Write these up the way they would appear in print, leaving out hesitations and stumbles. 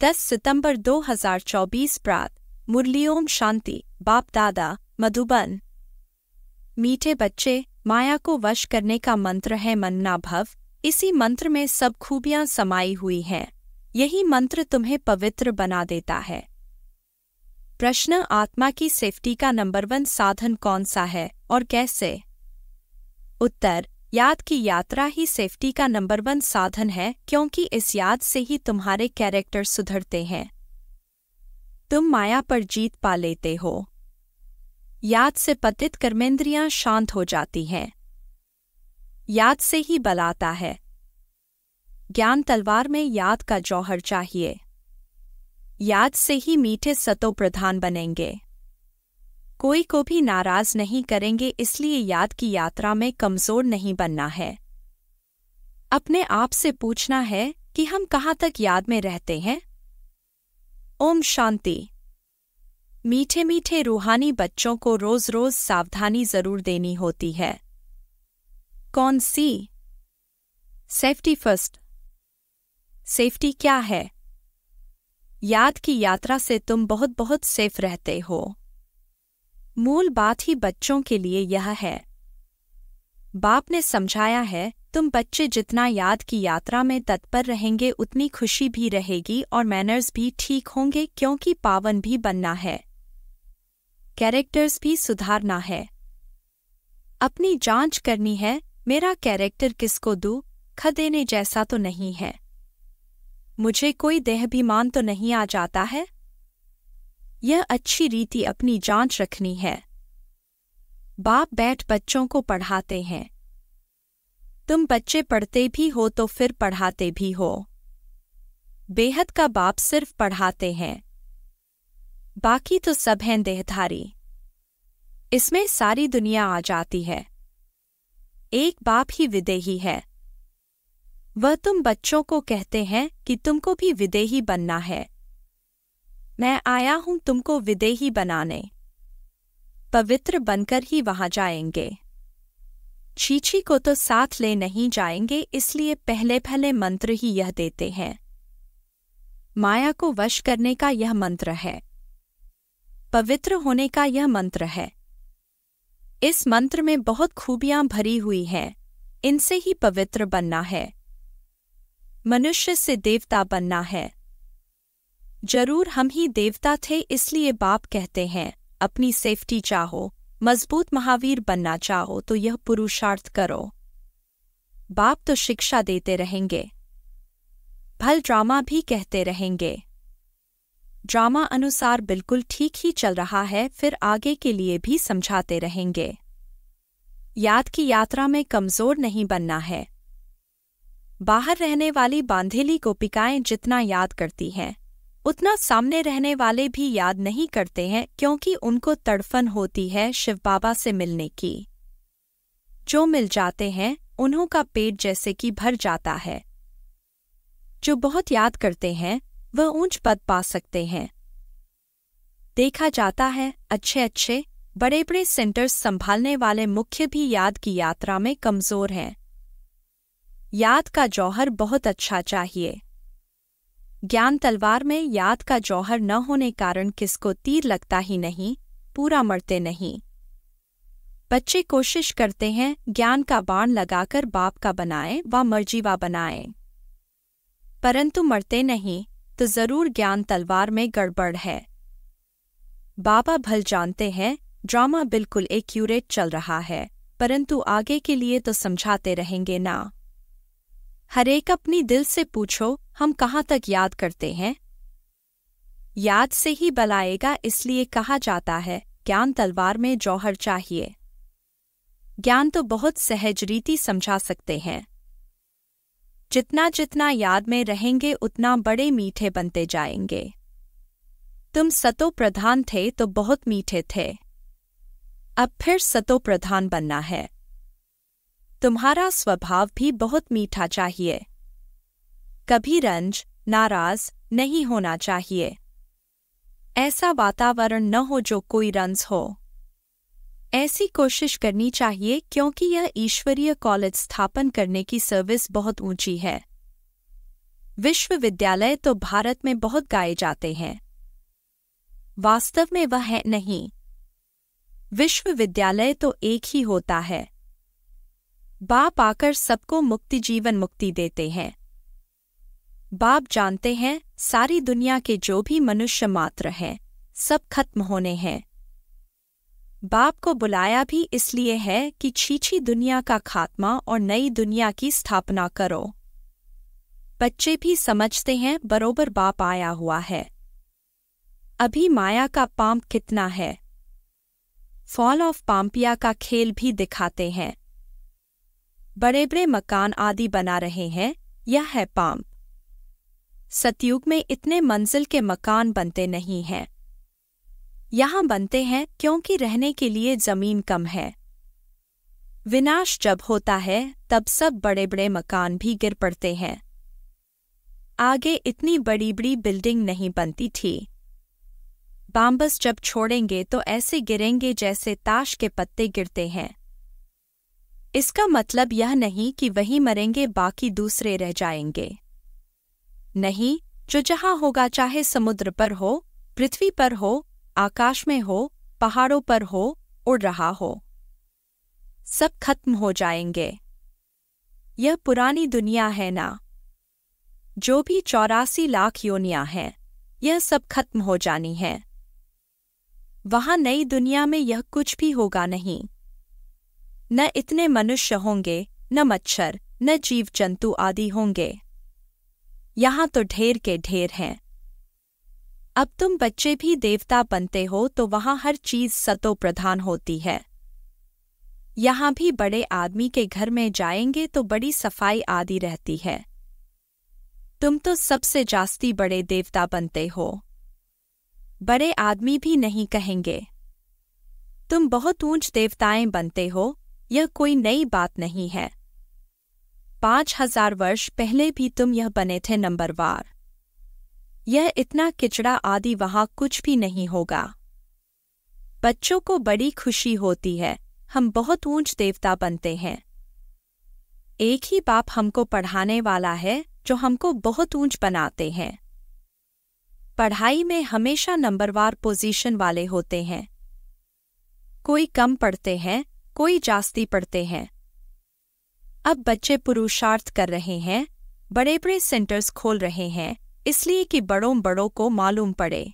10 सितंबर 2024 प्रात। मुरली। ओम शांति। बाप दादा मधुबन। मीठे बच्चे, माया को वश करने का मंत्र है मन्ना भव। इसी मंत्र में सब खूबियां समाई हुई हैं। यही मंत्र तुम्हें पवित्र बना देता है। प्रश्न: आत्मा की सेफ्टी का नंबर 1 साधन कौन सा है और कैसे? उत्तर: याद की यात्रा ही सेफ्टी का नंबर 1 साधन है, क्योंकि इस याद से ही तुम्हारे कैरेक्टर सुधरते हैं। तुम माया पर जीत पा लेते हो। याद से पतित कर्मेंद्रियां शांत हो जाती हैं। याद से ही बल आता है। ज्ञान तलवार में याद का जौहर चाहिए। याद से ही मीठे सतो प्रधान बनेंगे। कोई को भी नाराज नहीं करेंगे, इसलिए याद की यात्रा में कमजोर नहीं बनना है। अपने आप से पूछना है कि हम कहाँ तक याद में रहते हैं। ओम शांति। मीठे मीठे रूहानी बच्चों को रोज रोज सावधानी जरूर देनी होती है। कौन सी? Safety first. सेफ्टी क्या है? याद की यात्रा से तुम बहुत बहुत सेफ रहते हो। मूल बात ही बच्चों के लिए यह है। बाप ने समझाया है, तुम बच्चे जितना याद की यात्रा में तत्पर रहेंगे उतनी खुशी भी रहेगी और मैनर्स भी ठीक होंगे, क्योंकि पावन भी बनना है। कैरेक्टर्स भी सुधारना है। अपनी जांच करनी है, मेरा कैरेक्टर किसको दूं, ख देने जैसा तो नहीं है। मुझे कोई देहाभिमान तो नहीं आ जाता है। यह अच्छी रीति अपनी जांच रखनी है। बाप बैठ बच्चों को पढ़ाते हैं। तुम बच्चे पढ़ते भी हो तो फिर पढ़ाते भी हो। बेहद का बाप सिर्फ पढ़ाते हैं, बाकी तो सब हैं देहधारी। इसमें सारी दुनिया आ जाती है। एक बाप ही विदेही है। वह तुम बच्चों को कहते हैं कि तुमको भी विदेही बनना है। मैं आया हूं तुमको विदेही बनाने। पवित्र बनकर ही वहां जाएंगे। छीछी को तो साथ ले नहीं जाएंगे, इसलिए पहले पहले मंत्र ही यह देते हैं। माया को वश करने का यह मंत्र है। पवित्र होने का यह मंत्र है। इस मंत्र में बहुत खूबियां भरी हुई हैं। इनसे ही पवित्र बनना है। मनुष्य से देवता बनना है। जरूर हम ही देवता थे, इसलिए बाप कहते हैं, अपनी सेफ्टी चाहो, मजबूत महावीर बनना चाहो तो यह पुरुषार्थ करो। बाप तो शिक्षा देते रहेंगे, भल ड्रामा भी कहते रहेंगे। ड्रामा अनुसार बिल्कुल ठीक ही चल रहा है, फिर आगे के लिए भी समझाते रहेंगे। याद की यात्रा में कमजोर नहीं बनना है। बाहर रहने वाली बांधेली गोपिकाएं जितना याद करती हैं, उतना सामने रहने वाले भी याद नहीं करते हैं, क्योंकि उनको तड़फन होती है शिव बाबा से मिलने की। जो मिल जाते हैं उन्हों का पेट जैसे कि भर जाता है। जो बहुत याद करते हैं वह ऊंच पद पा सकते हैं। देखा जाता है अच्छे अच्छे बड़े बड़े सेंटर्स संभालने वाले मुख्य भी याद की यात्रा में कमजोर हैं। याद का जौहर बहुत अच्छा चाहिए। ज्ञान तलवार में याद का जौहर न होने कारण किसको तीर लगता ही नहीं, पूरा मरते नहीं। बच्चे कोशिश करते हैं ज्ञान का बाण लगाकर बाप का बनाएं व मर्जीवा बनाएं, परंतु मरते नहीं, तो जरूर ज्ञान तलवार में गड़बड़ है। बाबा भल जानते हैं ड्रामा बिल्कुल एक्यूरेट चल रहा है, परंतु आगे के लिए तो समझाते रहेंगे ना। हरेक अपनी दिल से पूछो, हम कहाँ तक याद करते हैं। याद से ही बल आएगा, इसलिए कहा जाता है ज्ञान तलवार में जौहर चाहिए। ज्ञान तो बहुत सहज रीति समझा सकते हैं। जितना जितना याद में रहेंगे उतना बड़े मीठे बनते जाएंगे। तुम सतो प्रधान थे तो बहुत मीठे थे, अब फिर सतो प्रधान बनना है। तुम्हारा स्वभाव भी बहुत मीठा चाहिए। कभी रंज, नाराज नहीं होना चाहिए। ऐसा वातावरण न हो जो कोई रंज हो। ऐसी कोशिश करनी चाहिए, क्योंकि यह ईश्वरीय कॉलेज स्थापन करने की सर्विस बहुत ऊंची है। विश्वविद्यालय तो भारत में बहुत गाए जाते हैं। वास्तव में वह है नहीं। विश्वविद्यालय तो एक ही होता है। बाप आकर सबको मुक्ति जीवन मुक्ति देते हैं। बाप जानते हैं सारी दुनिया के जो भी मनुष्य मात्र हैं सब खत्म होने हैं। बाप को बुलाया भी इसलिए है कि छीछी दुनिया का खात्मा और नई दुनिया की स्थापना करो। बच्चे भी समझते हैं बरोबर बाप आया हुआ है। अभी माया का पांप कितना है। फॉल ऑफ पाम्पिया का खेल भी दिखाते हैं। बड़े बड़े मकान आदि बना रहे हैं, यह है पांप। सतयुग में इतने मंजिल के मकान बनते नहीं हैं। यहाँ बनते हैं क्योंकि रहने के लिए जमीन कम है। विनाश जब होता है तब सब बड़े बड़े मकान भी गिर पड़ते हैं। आगे इतनी बड़ी बड़ी बिल्डिंग नहीं बनती थी। बॉम्बस जब छोड़ेंगे तो ऐसे गिरेंगे जैसे ताश के पत्ते गिरते हैं। इसका मतलब यह नहीं कि वही मरेंगे बाकी दूसरे रह जाएंगे। नहीं, जो जहाँ होगा, चाहे समुद्र पर हो, पृथ्वी पर हो, आकाश में हो, पहाड़ों पर हो, उड़ रहा हो, सब खत्म हो जाएंगे। यह पुरानी दुनिया है ना। जो भी 84 लाख योनियां हैं, यह सब खत्म हो जानी है। वहां नई दुनिया में यह कुछ भी होगा नहीं। न इतने मनुष्य होंगे, न मच्छर, न जीव जंतु आदि होंगे। यहाँ तो ढेर के ढेर हैं। अब तुम बच्चे भी देवता बनते हो तो वहाँ हर चीज सतो प्रधान होती है। यहाँ भी बड़े आदमी के घर में जाएंगे तो बड़ी सफाई आदि रहती है। तुम तो सबसे जास्ती बड़े देवता बनते हो। बड़े आदमी भी नहीं कहेंगे। तुम बहुत ऊंच देवताएं बनते हो, यह कोई नई बात नहीं है। 5000 वर्ष पहले भी तुम यह बने थे नंबरवार। यह इतना किचड़ा आदि वहां कुछ भी नहीं होगा। बच्चों को बड़ी खुशी होती है, हम बहुत ऊंच देवता बनते हैं। एक ही बाप हमको पढ़ाने वाला है जो हमको बहुत ऊंच बनाते हैं। पढ़ाई में हमेशा नंबरवार पोजीशन वाले होते हैं। कोई कम पढ़ते हैं, कोई जास्ती पढ़ते हैं। अब बच्चे पुरुषार्थ कर रहे हैं, बड़े बड़े सेंटर्स खोल रहे हैं, इसलिए कि बड़ों बड़ों को मालूम पड़े।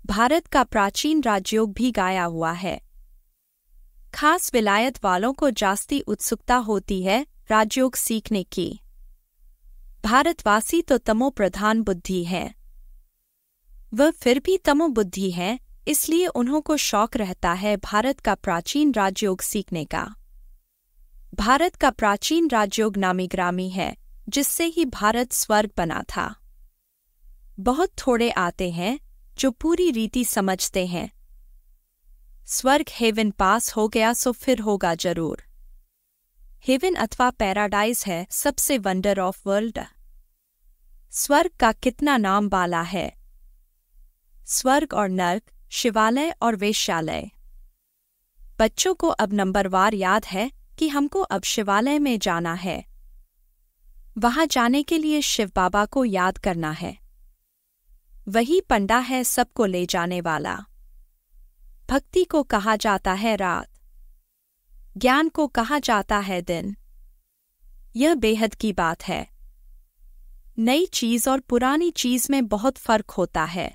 भारत का प्राचीन राजयोग भी गाया हुआ है। खास विलायत वालों को जास्ती उत्सुकता होती है राजयोग सीखने की। भारतवासी तो तमो प्रधान बुद्धि है। वह फिर भी तमो बुद्धि है, इसलिए उन्हों को शौक रहता है भारत का प्राचीन राजयोग सीखने का। भारत का प्राचीन राजयोग नामी ग्रामी है, जिससे ही भारत स्वर्ग बना था। बहुत थोड़े आते हैं जो पूरी रीति समझते हैं। स्वर्ग हेवन पास हो गया सो फिर होगा जरूर। हेवन अथवा पैराडाइज है सबसे वंडर ऑफ वर्ल्ड। स्वर्ग का कितना नाम बाला है। स्वर्ग और नर्क, शिवालय और वेश्यालय। बच्चों को अब नंबरवार याद है कि हमको अब शिवालय में जाना है। वहां जाने के लिए शिव बाबा को याद करना है। वही पंडा है सबको ले जाने वाला। भक्ति को कहा जाता है रात, ज्ञान को कहा जाता है दिन। यह बेहद की बात है। नई चीज और पुरानी चीज में बहुत फर्क होता है।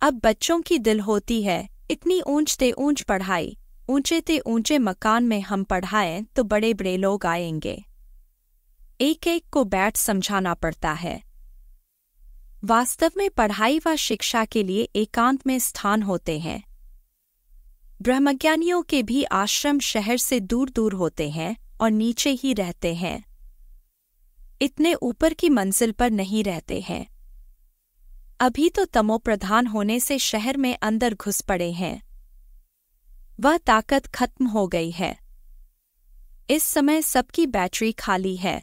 अब बच्चों की दिल होती है इतनी ऊंच ते ऊंच पढ़ाई, ऊंचे ते ऊंचे मकान में हम पढ़ाएं तो बड़े बड़े लोग आएंगे। एक एक को बैठ समझाना पड़ता है। वास्तव में पढ़ाई व शिक्षा के लिए एकांत में स्थान होते हैं। ब्रह्मज्ञानियों के भी आश्रम शहर से दूर दूर होते हैं और नीचे ही रहते हैं। इतने ऊपर की मंजिल पर नहीं रहते हैं। अभी तो तमोप्रधान होने से शहर में अंदर घुस पड़े हैं। वह ताकत खत्म हो गई है। इस समय सबकी बैटरी खाली है।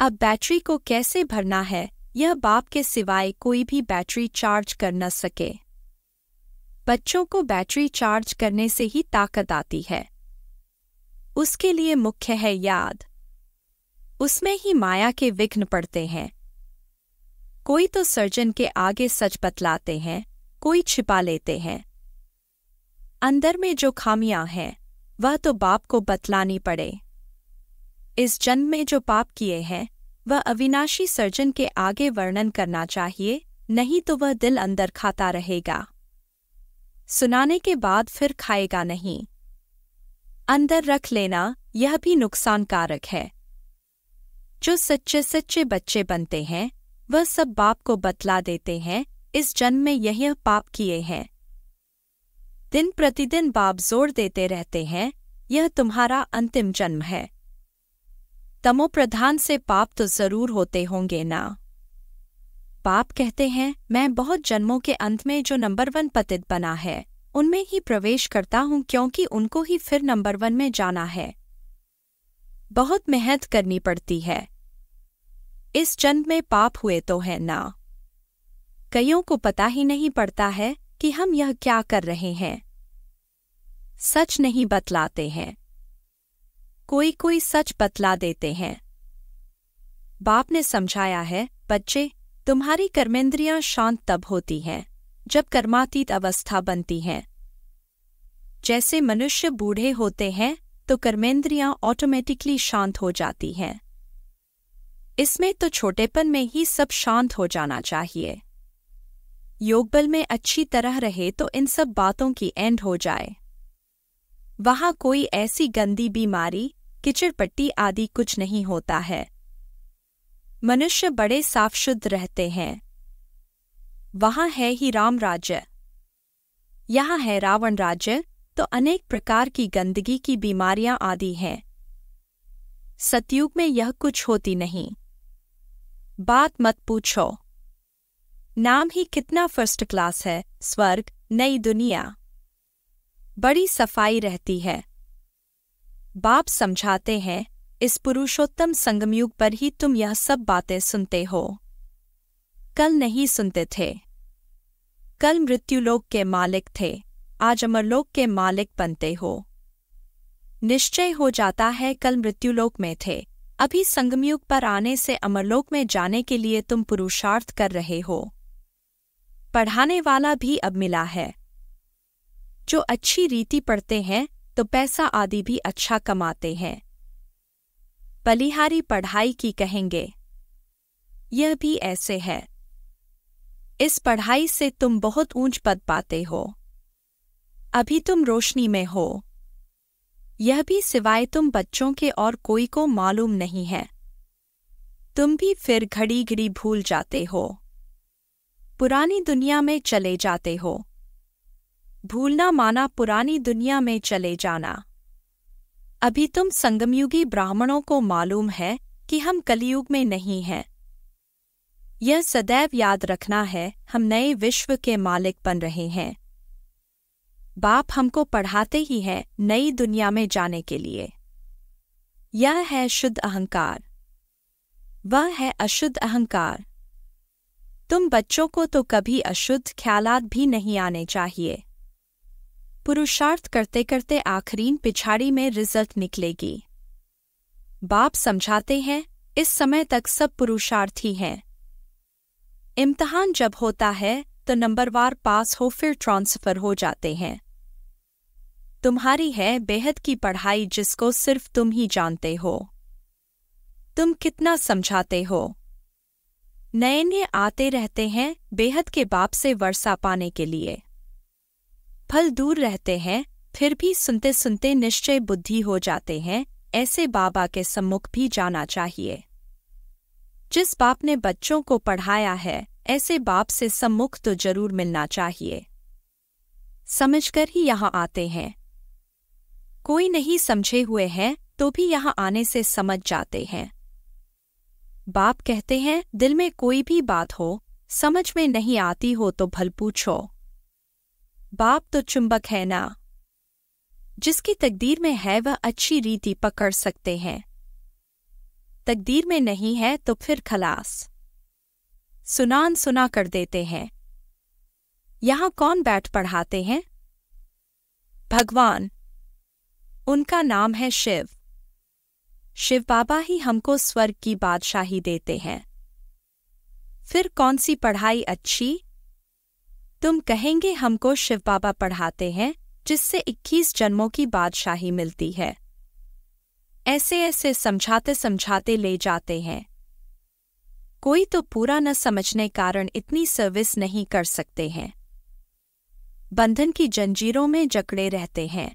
अब बैटरी को कैसे भरना है, यह बाप के सिवाय कोई भी बैटरी चार्ज कर न सके। बच्चों को बैटरी चार्ज करने से ही ताकत आती है। उसके लिए मुख्य है याद। उसमें ही माया के विघ्न पड़ते हैं। कोई तो सर्जन के आगे सच बतलाते हैं, कोई छिपा लेते हैं। अंदर में जो खामियां हैं वह तो बाप को बतलानी पड़े। इस जन्म में जो पाप किए हैं वह अविनाशी सर्जन के आगे वर्णन करना चाहिए, नहीं तो वह दिल अंदर खाता रहेगा। सुनाने के बाद फिर खाएगा नहीं। अंदर रख लेना यह भी नुकसानकारक है। जो सच्चे सच्चे बच्चे बनते हैं वह सब बाप को बतला देते हैं, इस जन्म में यह पाप किए हैं। दिन प्रतिदिन बाप जोर देते रहते हैं, यह तुम्हारा अंतिम जन्म है। तमोप्रधान से पाप तो जरूर होते होंगे ना। बाप कहते हैं, मैं बहुत जन्मों के अंत में जो नंबर 1 पतित बना है उनमें ही प्रवेश करता हूं, क्योंकि उनको ही फिर नंबर 1 में जाना है। बहुत मेहनत करनी पड़ती है। इस जन्म में पाप हुए तो है ना। कईयों को पता ही नहीं पड़ता है कि हम यह क्या कर रहे हैं। सच नहीं बतलाते हैं। कोई कोई सच बतला देते हैं। बाप ने समझाया है, बच्चे तुम्हारी कर्मेंद्रियां शांत तब होती हैं जब कर्मातीत अवस्था बनती हैं। जैसे मनुष्य बूढ़े होते हैं तो कर्मेंद्रियां ऑटोमेटिकली शांत हो जाती हैं। इसमें तो छोटेपन में ही सब शांत हो जाना चाहिए। योगबल में अच्छी तरह रहे तो इन सब बातों की एंड हो जाए। वहां कोई ऐसी गंदी बीमारी, किचड़पट्टी आदि कुछ नहीं होता है। मनुष्य बड़े साफ शुद्ध रहते हैं। वहां है ही राम राज्य। यहाँ है रावण राज्य, तो अनेक प्रकार की गंदगी की बीमारियां आदि हैं। सतयुग में यह कुछ होती नहीं। बात मत पूछो। नाम ही कितना फर्स्ट क्लास है, स्वर्ग, नई दुनिया। बड़ी सफाई रहती है। बाप समझाते हैं, इस पुरुषोत्तम संगमयुग पर ही तुम यह सब बातें सुनते हो। कल नहीं सुनते थे। कल मृत्युलोक के मालिक थे, आज अमरलोक के मालिक बनते हो। निश्चय हो जाता है कल मृत्युलोक में थे, अभी संगमयुग पर आने से अमरलोक में जाने के लिए तुम पुरुषार्थ कर रहे हो। पढ़ाने वाला भी अब मिला है। जो अच्छी रीति पढ़ते हैं तो पैसा आदि भी अच्छा कमाते हैं। बलिहारी पढ़ाई की कहेंगे। यह भी ऐसे है। इस पढ़ाई से तुम बहुत ऊंच पद पाते हो। अभी तुम रोशनी में हो। यह भी सिवाय तुम बच्चों के और कोई को मालूम नहीं है। तुम भी फिर घड़ी घड़ी भूल जाते हो। पुरानी दुनिया में चले जाते हो। भूलना माना पुरानी दुनिया में चले जाना। अभी तुम संगमयुगी ब्राह्मणों को मालूम है कि हम कलियुग में नहीं हैं। यह सदैव याद रखना है, हम नए विश्व के मालिक बन रहे हैं। बाप हमको पढ़ाते ही हैं नई दुनिया में जाने के लिए। यह है शुद्ध अहंकार, वह है अशुद्ध अहंकार। तुम बच्चों को तो कभी अशुद्ध ख्यालात भी नहीं आने चाहिए। पुरुषार्थ करते करते आखिरीन पिछाड़ी में रिजल्ट निकलेगी। बाप समझाते हैं, इस समय तक सब पुरुषार्थी हैं। इम्तिहान जब होता है तो नंबरवार पास हो फिर ट्रांसफर हो जाते हैं। तुम्हारी है बेहद की पढ़ाई जिसको सिर्फ तुम ही जानते हो। तुम कितना समझाते हो। नए नए आते रहते हैं बेहद के बाप से वर्षा पाने के लिए। फल दूर रहते हैं, फिर भी सुनते सुनते निश्चय बुद्धि हो जाते हैं। ऐसे बाबा के सम्मुख भी जाना चाहिए। जिस बाप ने बच्चों को पढ़ाया है ऐसे बाप से सम्मुख तो जरूर मिलना चाहिए। समझकर ही यहाँ आते हैं। कोई नहीं समझे हुए हैं तो भी यहाँ आने से समझ जाते हैं। बाप कहते हैं, दिल में कोई भी बात हो, समझ में नहीं आती हो तो भल पूछो। बाप तो चुंबक है ना। जिसकी तकदीर में है वह अच्छी रीति पकड़ सकते हैं। तकदीर में नहीं है तो फिर खलास। सुनान सुना कर देते हैं। यहाँ कौन बैठ पढ़ाते हैं? भगवान। उनका नाम है शिव। शिव बाबा ही हमको स्वर्ग की बादशाही देते हैं। फिर कौन सी पढ़ाई अच्छी? तुम कहेंगे हमको शिव बाबा पढ़ाते हैं जिससे 21 जन्मों की बादशाही मिलती है। ऐसे ऐसे समझाते समझाते ले जाते हैं। कोई तो पूरा न समझने कारण इतनी सर्विस नहीं कर सकते हैं। बंधन की जंजीरों में जकड़े रहते हैं।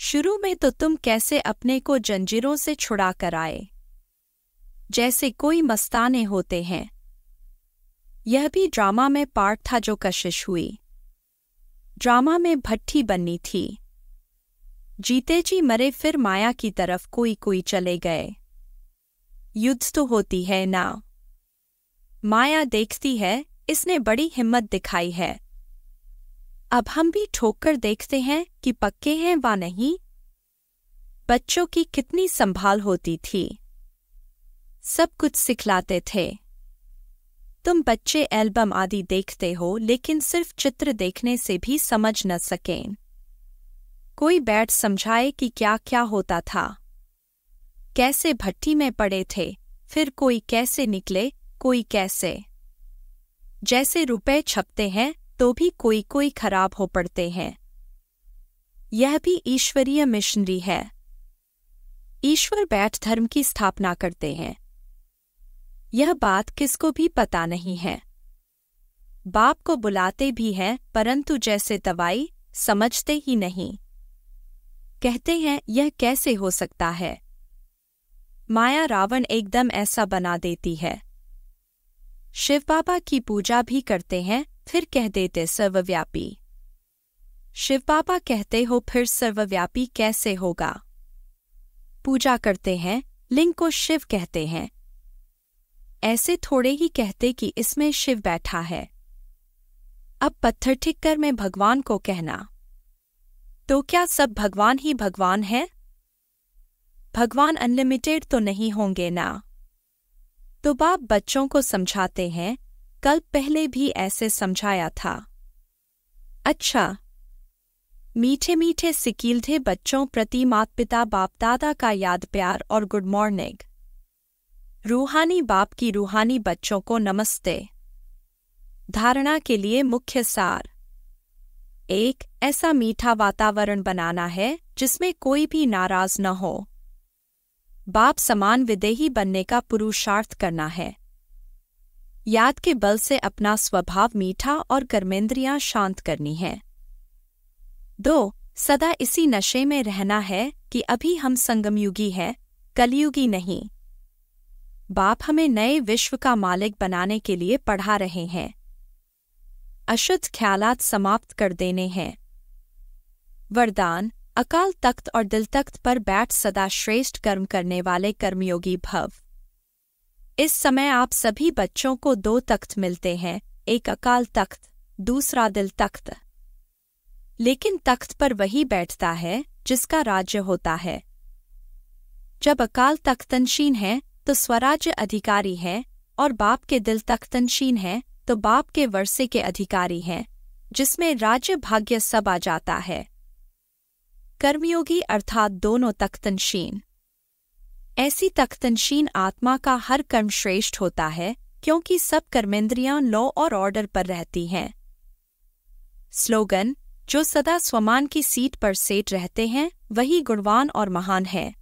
शुरू में तो तुम कैसे अपने को जंजीरों से छुड़ा कर आए, जैसे कोई मस्ताने होते हैं। यह भी ड्रामा में पार्ट था जो कशिश हुई। ड्रामा में भट्ठी बननी थी। जीते जी मरे, फिर माया की तरफ कोई कोई चले गए। युद्ध तो होती है ना। माया देखती है इसने बड़ी हिम्मत दिखाई है। अब हम भी ठोक कर देखते हैं कि पक्के हैं वा नहीं। बच्चों की कितनी संभाल होती थी, सब कुछ सिखलाते थे। तुम बच्चे एल्बम आदि देखते हो, लेकिन सिर्फ चित्र देखने से भी समझ न सकें। कोई बैठ समझाए कि क्या क्या होता था, कैसे भट्टी में पड़े थे, फिर कोई कैसे निकले, कोई कैसे। जैसे रुपए छपते हैं तो भी कोई कोई खराब हो पड़ते हैं। यह भी ईश्वरीय मिशनरी है। ईश्वर बैठ धर्म की स्थापना करते हैं। यह बात किसको भी पता नहीं है। बाप को बुलाते भी हैं, परंतु जैसे दवाई समझते ही नहीं। कहते हैं यह कैसे हो सकता है। माया रावण एकदम ऐसा बना देती है। शिव बाबा की पूजा भी करते हैं, फिर कह देते सर्वव्यापी। शिव बाबा कहते हो, फिर सर्वव्यापी कैसे होगा। पूजा करते हैं, लिंग को शिव कहते हैं। ऐसे थोड़े ही कहते कि इसमें शिव बैठा है। अब पत्थर ठीक कर में भगवान को कहना, तो क्या सब भगवान ही भगवान है? भगवान अनलिमिटेड तो नहीं होंगे ना। तो बाप बच्चों को समझाते हैं, कल पहले भी ऐसे समझाया था। अच्छा, मीठे मीठे सिकीलधे बच्चों प्रति माता पिता बाप दादा का याद प्यार और गुड मॉर्निंग। रूहानी बाप की रूहानी बच्चों को नमस्ते। धारणा के लिए मुख्य सार: 1. ऐसा मीठा वातावरण बनाना है जिसमें कोई भी नाराज न हो। बाप समान विदेही बनने का पुरुषार्थ करना है। याद के बल से अपना स्वभाव मीठा और कर्मेंद्रियां शांत करनी है। 2. सदा इसी नशे में रहना है कि अभी हम संगमयुगी हैं, कलयुगी नहीं। बाप हमें नए विश्व का मालिक बनाने के लिए पढ़ा रहे हैं। अशुद्ध ख्यालात समाप्त कर देने हैं। वरदान: अकाल तख्त और दिल तख्त पर बैठ सदा श्रेष्ठ कर्म करने वाले कर्मयोगी भव। इस समय आप सभी बच्चों को 2 तख्त मिलते हैं, एक अकाल तख्त, दूसरा दिल तख्त। लेकिन तख्त पर वही बैठता है जिसका राज्य होता है। जब अकाल तख्तनशीन है तो स्वराज्य अधिकारी है, और बाप के दिल तख्तनशीन है तो बाप के वर्षे के अधिकारी हैं, जिसमें राज्य भाग्य सब आ जाता है। कर्मयोगी अर्थात दोनों तख्तनशीन। ऐसी तख्तनशीन आत्मा का हर कर्म श्रेष्ठ होता है, क्योंकि सब कर्मेंद्रियां लॉ और ऑर्डर पर रहती हैं। स्लोगन: जो सदा स्वमान की सीट पर सेट रहते हैं वही गुणवान और महान है।